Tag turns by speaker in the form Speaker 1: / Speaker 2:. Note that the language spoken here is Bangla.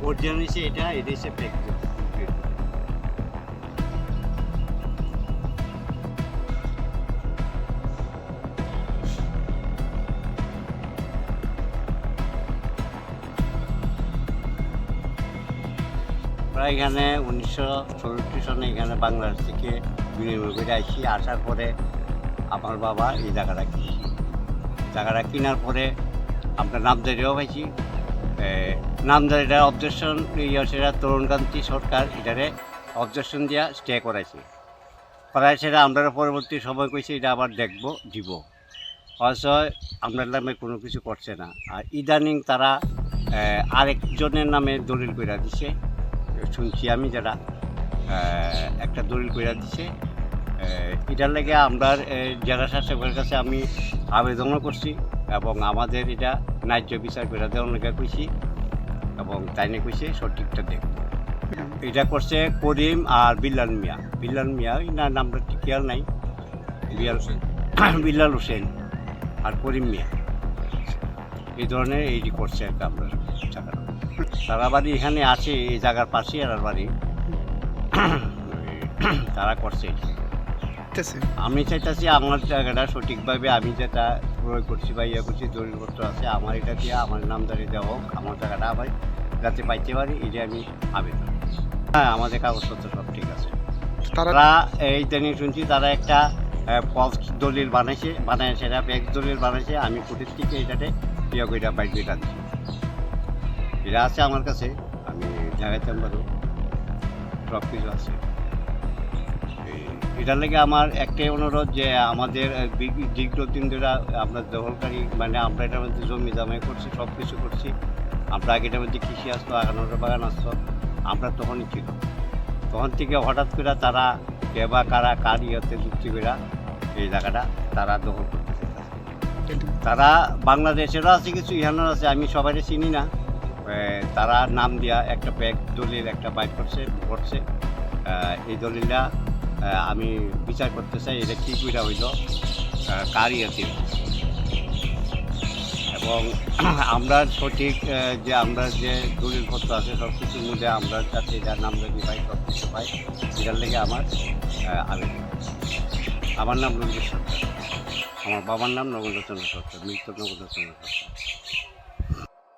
Speaker 1: অরিজিনাল হচ্ছে এটা হচ্ছে ফেক। প্রায় এখানে 1964 সনে এখানে বাংলাদেশ থেকে বিনিময় করে আসছি। আসার পরে আমার বাবা এই জায়গাটা কিনেছি। জায়গাটা কেনার পরে আমরা নামজারিও পাইছি। নামজারিটা অবজেকশন সেটা তরুণকান্তি সরকার এটারে অবজেকশন দিয়া স্টে করাইছে। সেটা আমরা পরবর্তী সময় কইছি এটা আবার দেখবো দিব। অথচ আপনার নামে কোনো কিছু করছে না। আর ইদানিং তারা আরেকজনের নামে দলিল কইরা দিছে, শুনছি আমি, যারা একটা দলিল কইরা দিছে। এটার লেগে আমরা জেলা শাসকের কাছে আমি আবেদনও করছি এবং আমাদের এটা ন্যায্য বিচার করে দেওয়ার লেগে কইছি এবং তাই নিয়ে কইছে সঠিকটা দেখব। এটা করছে করিম আর বিল্লাল মিয়া। বিল্লাল মিয়া না, নামটা ঠিক খেয়াল নাই। বিল্লাল হোসেন আর করিম মিয়া এই ধরনের এইটি করছে আর কি। আমরা জায়গাটা তারা বাড়ি এখানে আছে, এই জায়গার পাশে আর বাড়ি তারা করছে। আমি চাইতেছি আমার জায়গাটা সঠিকভাবে আমি যেটা প্রয়োগ করছি বা ইয়ে করছি, দলিলপত্র আছে আমার, এটা দিয়ে আমার নামদারি দেওয়া হোক, আমার জায়গাটা আবার যাতে পাইতে পারি, এটা আমি আবেদন। হ্যাঁ, আমাদের কাগজপত্র সব ঠিক আছে। তারা এই জানি শুনছি তারা একটা ফলস দলিল বানায় সেটা ফেক দলিল বানাইছে। আমি কোর্টের থেকে এটাতে ইয়ে করে বাইক দিয়ে কাঁদছি। এটা আছে আমার কাছে, আমি জায়গাতে পারবো, সব কিছু আছে। এটার লেগে আমার একটাই অনুরোধ যে আমাদের দীর্ঘদিন ধরে আমরা দখলকারী, মানে আমরা এটার মধ্যে জমি জামাই করছি, সব কিছু করছি। আমরা আগে এটার মধ্যে কৃষি আসতো, আগানোর বাগান আসতো, আমরা তখনই ছিল। তখন থেকে হঠাৎ করে তারা কেবা কারা কার ইয়েতে যুক্তি করে এই জায়গাটা তারা দখল করতেছে। তারা বাংলাদেশেরও আছে কিছু, ইহানের আছে, আমি সবাই চিনি না। তারা নাম দিয়া একটা ব্যাগ দলিল একটা বাইক করছে। এই দলিলটা আমি বিচার করতে চাই, এটা কী কইরা হইল, কার ইয়েতে। এবং আমরা সঠিক যে আমরা যে দলিলপত্র আছে সব কিছুর মধ্যে আমরা যাতে এটা নামজারি পাই, সব কিছু পাই, এটার লেগে আমার আবেদন। আমার নাম রঞ্জিত সরকার, আমার বাবার নাম নগেন্দ্র চন্দ্র সরকার, মৃত নগেন্দ্র চন্দ্র সরকার।